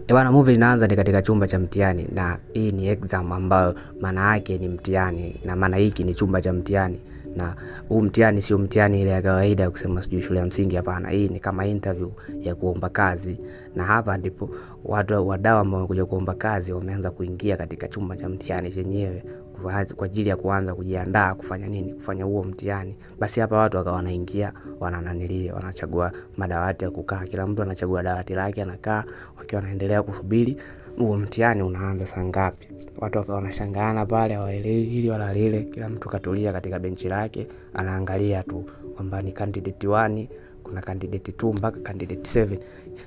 Bwana, movie inaanza ni katika chumba cha mtihani, na hii ni exam ambayo maana yake ni mtihani, na maana hiki ni chumba cha mtihani. Na huu mtihani sio mtihani ile ya kawaida ya kusema sijui shule ya msingi, hapana. Hii ni kama interview ya kuomba kazi, na hapa ndipo watu wadau ambao wamekuja kuomba kazi wameanza kuingia katika chumba cha mtihani chenyewe kwa ajili ya kuanza kujiandaa kufanya nini, kufanya huo mtihani. Basi hapa watu wakawa wanaingia, wanachagua madawati ya kukaa, kila mtu anachagua dawati lake anakaa, wakiwa wanaendelea kusubiri huo mtihani unaanza saa ngapi. Watu wakawa wanashangaana pale, hawaelewi hili wala lile, kila mtu katulia katika benchi lake anaangalia tu kwamba ni candidate 1, kuna candidate 2 mpaka candidate 7.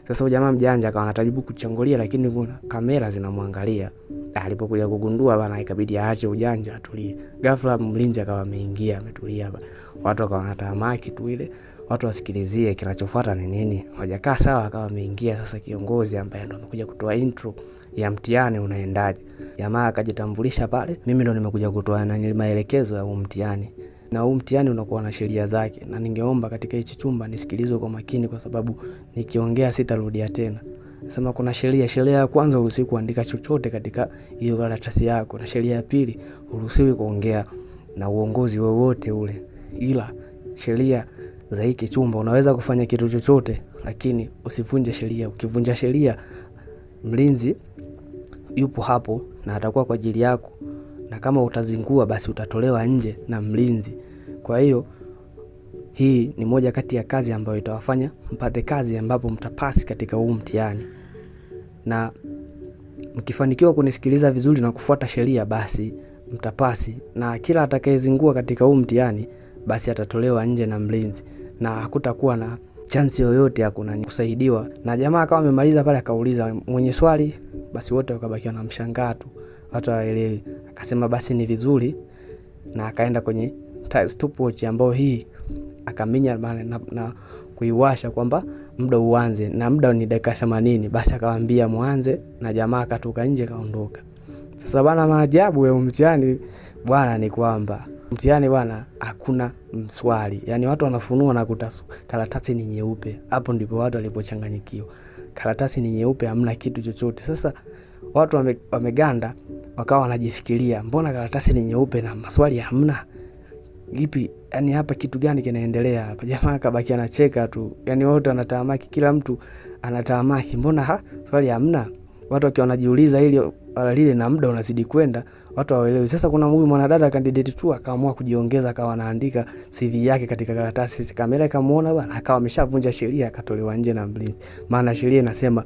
Sasa jamaa mjanja akawa anatajibu kuchangulia, lakini kuna kamera zinamwangalia. Alipokuja kugundua bana, ikabidi aache ujanja atulie. Ghafla mlinzi akawa ameingia, ametulia hapa. Watu wakawa wanatamaki tu ile watu wasikilizie kinachofuata ni nini. Hawajakaa sawa, akawa ameingia sasa kiongozi ambaye ndo amekuja kutoa intro ya mtihani unaendaje. Jamaa akajitambulisha pale, mimi ndo nimekuja kutoa maelekezo ya huu mtihani. Na huu mtihani unakuwa na sheria zake, na ningeomba katika hichi chumba nisikilizwe kwa makini, kwa sababu nikiongea sitarudia tena. Sema kuna sheria ya kwanza, uruhusiwi kuandika chochote katika hiyo karatasi yako, na sheria ya pili, uruhusiwi kuongea na uongozi wowote ule. Ila sheria za hiki chumba, unaweza kufanya kitu chochote lakini usivunje sheria. Ukivunja sheria, mlinzi yupo hapo na atakuwa kwa ajili yako, na kama utazingua basi utatolewa nje na mlinzi. Kwa hiyo hii ni moja kati ya kazi ambayo itawafanya mpate kazi ambapo mtapasi katika huu mtihani. Na mkifanikiwa kunisikiliza vizuri na kufuata sheria, basi mtapasi, na kila atakayezingua katika huu mtihani basi atatolewa nje na mlinzi, na hakutakuwa na chance yoyote ya kusaidiwa. Na jamaa akawa amemaliza pale, akauliza mwenye swali, basi wote wakabaki na mshangaa tu, watu hawaelewi. Akasema basi ni vizuri, na akaenda kwenye stopwatch ambayo hii akaminya na kuiwasha kwamba muda uanze, na muda ni dakika 80. Basi akawaambia muanze, na jamaa akatoka nje kaondoka. Sasa bwana, maajabu ya mtihani bwana ni kwamba mtihani bwana hakuna mswali. Yaani watu wanafunua na kutasu karatasi ni nyeupe. Hapo ndipo watu walipochanganyikiwa. Karatasi ni nyeupe, hamna kitu chochote. Sasa watu wameganda, wakawa wanajifikiria, mbona karatasi ni nyeupe na maswali hamna? Ipi, yani hapa kitu gani kinaendelea hapa? Jamaa akabaki anacheka tu. Yani wote wanatamaki, kila mtu anatamaki, mbona swali hamna? Watu wakiwa wanajiuliza hili wala lile, na muda unazidi kwenda, watu hawaelewi. Sasa kuna huyu mwanadada candidate 2 akaamua kujiongeza, akawa anaandika CV yake katika karatasi. Kamera ikamuona bwana, akawa ameshavunja sheria, akatolewa nje na mlinzi. Maana sheria inasema